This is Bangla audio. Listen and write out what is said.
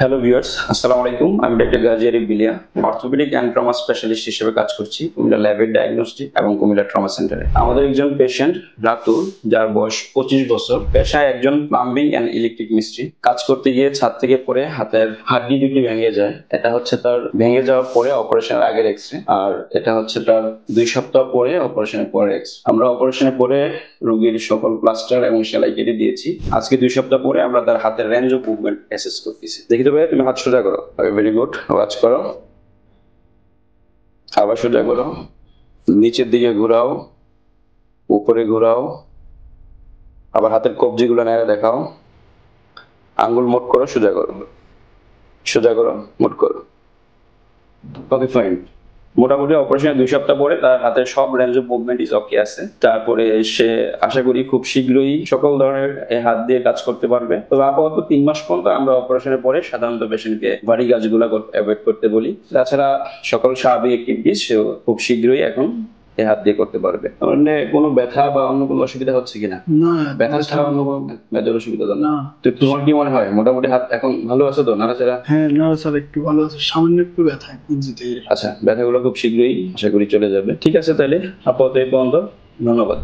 হ্যালো ভিউয়ার্স, আসসালামু আলাইকুম। আমি doctor Gazi Arif Biliya, orthopaedic and trauma specialist হিসেবে কাজ করছি কুমিল্লা ল্যাবের ডায়াগনস্টিক এবং কুমিল্লা ট্রমা সেন্টারে। আমাদের একজন পেশেন্ট রাতুল, যার বয়স 25 বছর, পেশায় একজন প্লাম্বিং অ্যান্ড ইলেকট্রিক মিস্ত্রি। কাজ করতে গিয়ে ছাদ থেকে পড়ে হাতের হাড্ডি দুটি ভেঙে যায়। এটা হচ্ছে তার ভেঙে যাওয়ার পরে অপারেশনের আগের এক্সরে, আর এটা হচ্ছে তার 2 সপ্তাহ পরে অপারেশনের পরে এক্সরে। আমরা অপারেশনের পরে রোগীর সকল প্লাস্টার এবং সেলাই কেটে দিয়েছি। আজকে 2 সপ্তাহ পরে আমরা তার হাতের রেঞ্জ অফ মুভমেন্ট অ্যাসেস করতেছি। দেখি তো ভাই, তুমি হাত সোজা করো। ভেরি গুড, ওয়াচ করো। আবার সোজা করো, নিচের দিকে ঘোরাও, উপরে ঘোরাও, আবার হাতের কবজিগুলো নেড়ে দেখাও। আঙ্গুল মোট করো, সোজা করো, সোজা করো, মোট করো। ওকে, ফাইন। মোটামুটি অপারেশনের 2 সপ্তাহ পরে তার হাতের সব range of movement is okay আছে। তারপরে সে আশা করি খুব শীঘ্রই সকল ধরনের হাত দিয়ে কাজ করতে পারবে। তবে আপাতত 3 মাস পর্যন্ত আমরা অপারেশনের পরে সাধারণত পেশেন্টকে ভারী কাজগুলো অ্যাভয়েড করতে বলি। তাছাড়া সকল স্বাভাবিক অ্যাক্টিভিটিস সে খুব শীঘ্রই এখন হাত দিয়ে করতে পারবে। মানে কোনো ব্যথা বা অন্য কোনো অসুবিধা হচ্ছে কিনা? না, ব্যথা ছাড়া অন্য কোনো ব্যথার অসুবিধা তো না? না। তো তোমার কি মনে হয় মোটামুটি হাত এখন ভালো আছে তো, নাড়াচাড়া? হ্যাঁ, নাড়াচাড়া একটু ভালো আছে, সামান্য একটু ব্যথা ইঞ্জিতে। আচ্ছা, ব্যথাগুলো খুব শীঘ্রই আশা করি চলে যাবে। ঠিক আছে, তাহলে আপাতত এই পর্যন্ত। ধন্যবাদ।